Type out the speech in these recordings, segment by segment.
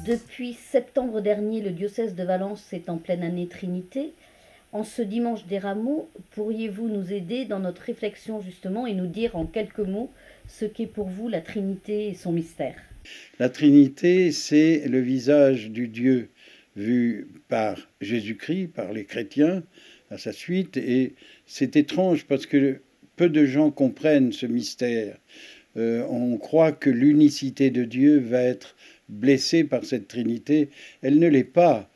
Depuis septembre dernier, le diocèse de Valence est en pleine année Trinité. En ce dimanche des Rameaux, pourriez-vous nous aider dans notre réflexion justement et nous dire en quelques mots ce qu'est pour vous la Trinité et son mystère? La Trinité, c'est le visage du Dieu vu par Jésus-Christ, par les chrétiens, à sa suite. Et c'est étrange parce que peu de gens comprennent ce mystère. On croit que l'unicité de Dieu va être blessée par cette Trinité. Elle ne l'est pas.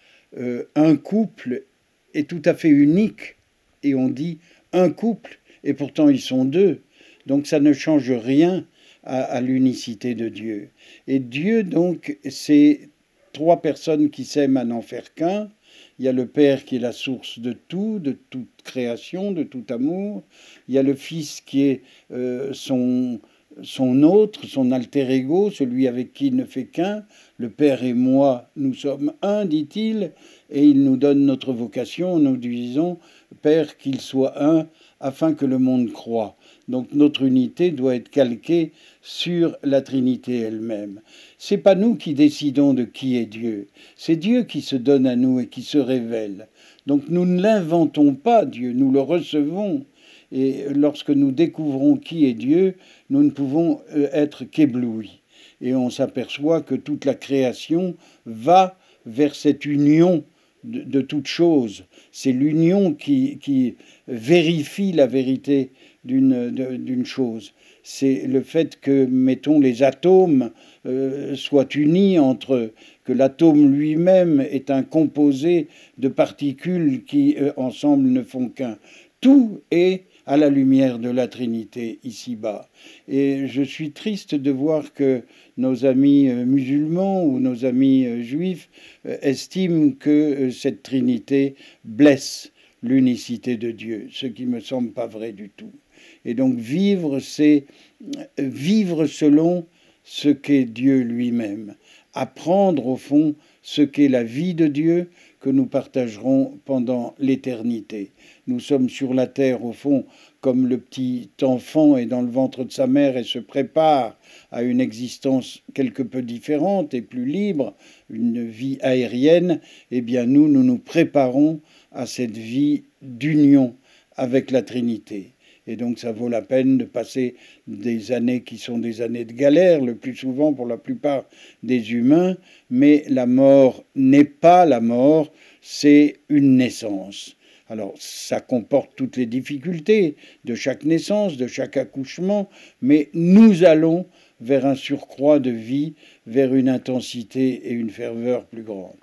Un couple est tout à fait unique. Et on dit un couple, et pourtant ils sont deux. Donc ça ne change rien à l'unicité de Dieu. Et Dieu, donc, c'est trois personnes qui s'aiment à n'en faire qu'un. Il y a le Père qui est la source de toute création, de tout amour. Il y a le Fils qui est son autre, son alter ego, celui avec qui il ne fait qu'un. Le Père et moi, nous sommes un, dit-il, et il nous donne notre vocation. Nous disons, Père, qu'il soit un, afin que le monde croie. Donc notre unité doit être calquée sur la Trinité elle-même. C'est pas nous qui décidons de qui est Dieu, c'est Dieu qui se donne à nous et qui se révèle. Donc nous ne l'inventons pas, Dieu, nous le recevons. Et lorsque nous découvrons qui est Dieu, nous ne pouvons être qu'éblouis. Et on s'aperçoit que toute la création va vers cette union de toutes choses. C'est l'union qui vérifie la vérité d'une chose. C'est le fait que, mettons, les atomes soient unis entre eux, que l'atome lui-même est un composé de particules qui, ensemble, ne font qu'un. Tout est à la lumière de la Trinité ici-bas. Et je suis triste de voir que nos amis musulmans ou nos amis juifs estiment que cette Trinité blesse l'unicité de Dieu, ce qui ne me semble pas vrai du tout. Et donc vivre, c'est vivre selon ce qu'est Dieu lui-même, apprendre au fond ce qu'est la vie de Dieu que nous partagerons pendant l'éternité. Nous sommes sur la terre, au fond, comme le petit enfant est dans le ventre de sa mère et se prépare à une existence quelque peu différente et plus libre, une vie aérienne. Eh bien, nous nous préparons à cette vie d'union avec la Trinité. Et donc ça vaut la peine de passer des années qui sont des années de galère, le plus souvent pour la plupart des humains, mais la mort n'est pas la mort, c'est une naissance. Alors ça comporte toutes les difficultés de chaque naissance, de chaque accouchement, mais nous allons vers un surcroît de vie, vers une intensité et une ferveur plus grandes.